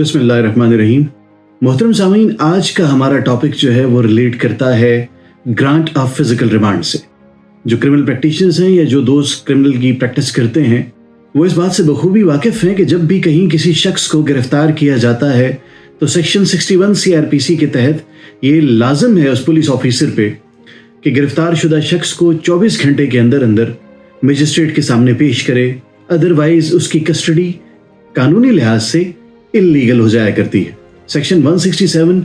बिस्मिल्लाहिर्रहमानिर्रहीम। मोहतरम सामीन, आज का हमारा टॉपिक जो है वो रिलेट करता है ग्रांट ऑफ फिजिकल रिमांड से। जो क्रिमिनल प्रैक्टिशनर्स हैं या जो दोस्त क्रिमिनल की प्रैक्टिस करते हैं वो इस बात से बखूबी वाकिफ़ हैं कि जब भी कहीं किसी शख्स को गिरफ्तार किया जाता है तो सेक्शन 61 CRPC के तहत ये लाजम है उस पुलिस ऑफिसर पे कि गिरफ्तार शुदा शख्स को 24 घंटे के अंदर अंदर मजिस्ट्रेट के सामने पेश करे, अदरवाइज उसकी कस्टडी कानूनी लिहाज से इल्लीगल हो जाया करती है। सेक्शन 167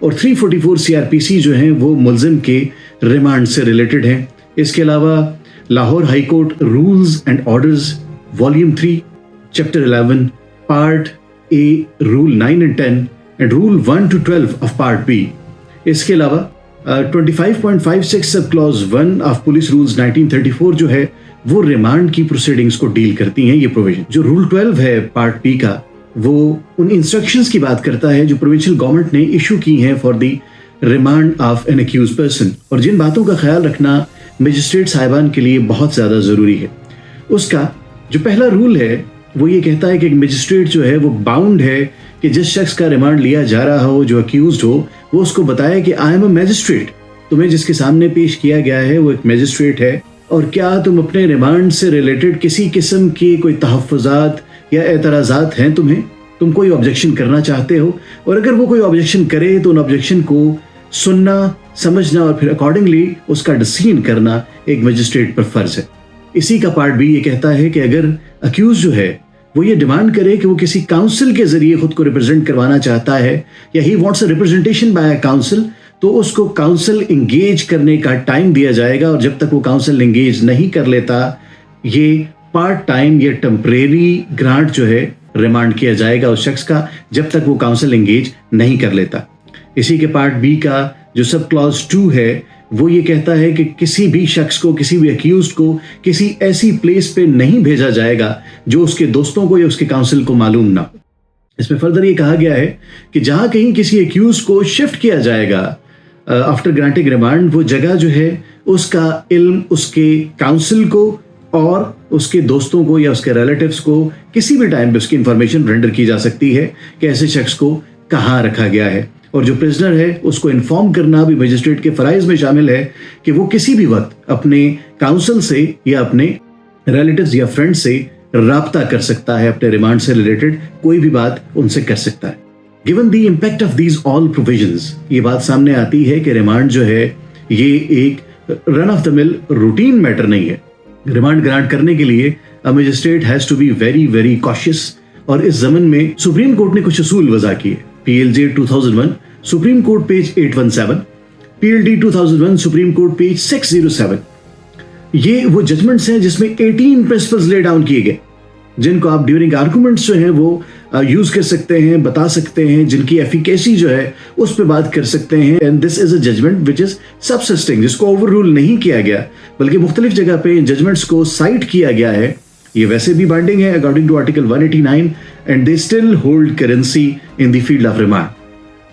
और 344 CRPC जो हैं वो मुल्जिम के रिमांड से रिलेटेड हैं। इसके अलावा Lahore high court rules and orders volume 3 chapter 11 part A rule 9 and 10 and rule 1 to 12 of part B। इसके अलावा 25.56 sub clause 1 of police rules 1934 जो है वो रिमांड की प्रोसीडिंग्स को डील करती हैं। ये प्रोविजन जो रूल 12 है पार्ट B का, वो उन इंस्ट्रक्शंस की बात करता है जो प्रोविंशियल गवर्नमेंट ने इशू की हैं for the remand of an accused person, और जिन बातों का ख्याल रखना मजिस्ट्रेट साहिबान के लिए बहुत ज़्यादा ज़रूरी है। उसका जो पहला रूल है वो ये कहता है कि मजिस्ट्रेट जो है वो बाउंड है कि जिस शख्स का रिमांड लिया जा रहा हो, जो अक्यूज हो, वो उसको बताए कि आई एम अ मैजिस्ट्रेट, तुम्हें जिसके सामने पेश किया गया है वो एक मैजिस्ट्रेट है, और क्या तुम अपने रिमांड से रिलेटेड किसी किस्म के कोई तहफ़्फ़ुज़ात या एतराज़ात हैं, तुम कोई ऑब्जेक्शन करना चाहते हो, और अगर वो कोई ऑब्जेक्शन करे तो उन ऑब्जेक्शन को सुनना, समझना और फिर अकॉर्डिंगली उसका डिसीजन करना एक मजिस्ट्रेट पर फ़र्ज़ है। इसी का पार्ट B ये कहता है कि अगर अक्यूज जो है वो ये डिमांड करे कि वो किसी काउंसिल के ज़रिए ख़ुद को रिप्रेजेंट करवाना चाहता है या he wants a representation bye a council, तो उसको काउंसिल इंगेज करने का टाइम दिया जाएगा, और जब तक वो काउंसिल इंगेज नहीं कर लेता ये पार्ट टाइम या टेम्परेरी ग्रांट जो है रिमांड किया जाएगा उस शख्स का, जब तक वो काउंसिल इंगेज नहीं कर लेता। इसी के पार्ट B का जो सब क्लॉज 2 है वो ये कहता है कि किसी भी शख्स को, किसी भी अक्यूज्ड को किसी ऐसी प्लेस पे नहीं भेजा जाएगा जो उसके दोस्तों को या उसके काउंसिल को मालूम ना हो। इसमें फर्दर ये कहा गया है कि जहाँ कहीं किसी अक्यूज को शिफ्ट किया जाएगा आफ्टर ग्रांटिंग रिमांड, वो जगह जो है उसका इल्म उसके काउंसिल को और उसके दोस्तों को या उसके रिलेटिव्स को किसी भी टाइम पे उसकी इंफॉर्मेशन रेंडर की जा सकती है कि ऐसे शख्स को कहाँ रखा गया है, और जो प्रिजनर है उसको इन्फॉर्म करना भी मजिस्ट्रेट के फ़राइज़ में शामिल है कि वो किसी भी वक्त अपने काउंसिल से या अपने रिलेटिव्स या फ्रेंड से राब्ता कर सकता है, अपने रिमांड से रिलेटेड कोई भी बात उनसे कर सकता है। Given the impact of these all provisions, ये बात सामने आती है कि रिमांड जो है ये एक run of the mill routine matter नहीं है। रिमांड ग्रांट करने के लिए a magistrate has to be very very cautious, और इस ज़मन में सुप्रीम कोर्ट ने कुछ उसूल वज़ा किए। PLJ 2001 supreme court page 817, PLD 2001 supreme court page 607, ये वो जजमेंट्स हैं जिसमें 18 प्रिंसिपल्स ले डाउन किए गए, जिनको आप ड्यूरिंग आर्गुमेंट्स जो हैं वो यूज कर सकते हैं, बता सकते हैं, जिनकी एफिकेसी जो है उस पर बात कर सकते हैं। And this is a judgement which is subsisting, जिसको ओवर रूल नहीं किया गया बल्कि मुख्तलिफ जगह पे इन जजमेंट्स को साइट किया गया है। ये वैसे भी बाइंडिंग है according to article 189 and they still hold currency in the field of remand.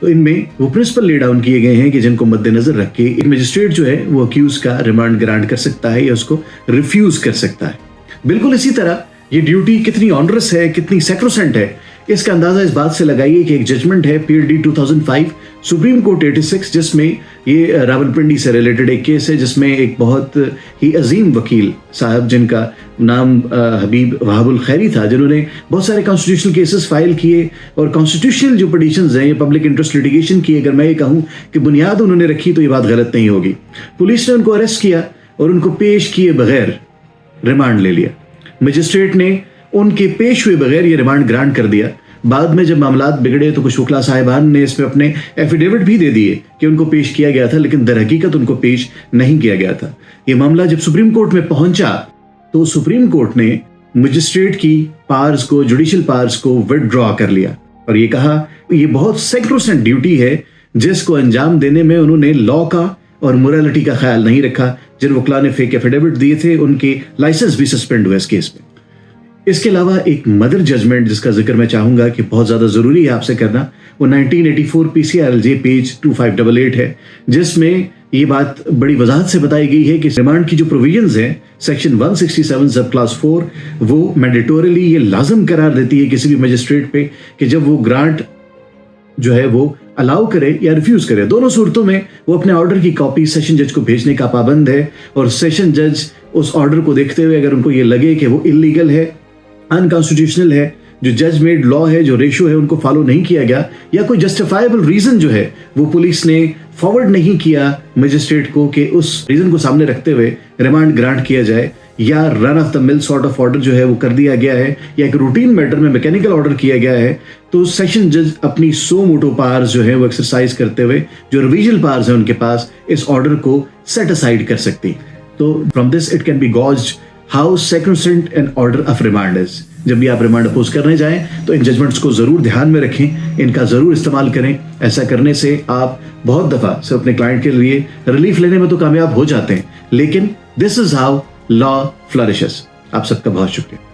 तो इनमें वो प्रिंसिपल ले डाउन किए गए हैं कि जिनको मद्देनजर रख के एक मजिस्ट्रेट जो है वो अक्यूज का रिमांड ग्रांट कर सकता है या उसको रिफ्यूज कर सकता है। बिल्कुल इसी तरह ये ड्यूटी कितनी ऑनरस है, कितनी सैक्रोसेंट है, इसका अंदाजा इस बात से लगाइए कि एक जजमेंट है PLD 2005 सुप्रीम कोर्ट 86, जिसमें ये रावलपिंडी से रिलेटेड एक केस है, जिसमें एक बहुत ही अजीम वकील साहब जिनका नाम हबीब वहाबुल खैरी था, जिन्होंने बहुत सारे कॉन्स्टिट्यूशनल केसेस फाइल किए और कॉन्स्टिट्यूशनल जो पिटीशंस हैं, ये पब्लिक इंटरेस्ट लिटिगेशन की अगर मैं ये कहूँ कि बुनियाद उन्होंने रखी तो ये बात गलत नहीं होगी। पुलिस ने उनको अरेस्ट किया और उनको पेश किए बगैर रिमांड ले लिया। मजिस्ट्रेट ने उनके पेश हुए बगैर ये रिमांड ग्रांट कर दिया। बाद में जब मामलात बिगड़े तो कुछ वकला साहिबान ने इसमें अपने एफिडेविट भी दे दिए कि उनको पेश किया गया था, लेकिन दर हकीकत उनको पेश नहीं किया गया था। ये मामला जब सुप्रीम कोर्ट में पहुंचा तो सुप्रीम कोर्ट ने मजिस्ट्रेट की पावर्स को, जुडिशियल पावर्स को विथड्रॉ कर लिया और ये कहा ये बहुत सैक्रोसेंट ड्यूटी है जिसको अंजाम देने में उन्होंने लॉ का और मोरालिटी का ख्याल नहीं रखा। जिन वकला ने फेक एफिडेविट दिए थे उनके लाइसेंस भी सस्पेंड हुए इस केस में। इसके अलावा एक मदर जजमेंट जिसका जिक्र मैं चाहूंगा कि बहुत ज़्यादा ज़रूरी है आपसे करना, वो 1984 PCRLJ पेज 2588 है, जिसमें ये बात बड़ी वजाहत से बताई गई है कि रिमांड की जो प्रोविजंस हैं सेक्शन 167 सब क्लास 4 वो मैंडेटोरिली ये लाजम करार देती है किसी भी मजिस्ट्रेट पे कि जब वो ग्रांट जो है वो अलाउ करे या रिफ्यूज करे, दोनों सूरतों में वो अपने ऑर्डर की कॉपी सेशन जज को भेजने का पाबंद है। और सेशन जज उस ऑर्डर को देखते हुए अगर उनको ये लगे कि वो इलीगल है, अनकॉन्स्टिट्यूशनल है, जो जज मेड लॉ है, जो रेशो है उनको फॉलो नहीं किया गया, या कोई जस्टिफाइबल रीजन जो है वो पुलिस ने फॉरवर्ड नहीं किया मजिस्ट्रेट को कि उस रीजन को सामने रखते हुए रिमांड ग्रांट किया जाए, या run of the mill sort of order जो है वो कर दिया गया है, या एक रूटीन मैटर में मैकेनिकल ऑर्डर किया गया है, तो सेशन जज अपनी सो मोटो पावर्स जो है वो एक्सरसाइज करते हुए जो रिविजल पावर्स है उनके पास इस ऑर्डर को सेट असाइड कर सकती। तो from this it can be gauged how sacrosanct an order of remand is. जब भी आप रिमांड अपोज करने जाएं तो इन जजमेंट्स को जरूर ध्यान में रखें, इनका जरूर इस्तेमाल करें। ऐसा करने से आप बहुत दफा सिर्फ अपने क्लाइंट के लिए रिलीफ लेने में तो कामयाब हो जाते हैं, लेकिन दिस इज हाउ लॉ फ्लरिशेस। आप सबका बहुत शुक्रिया।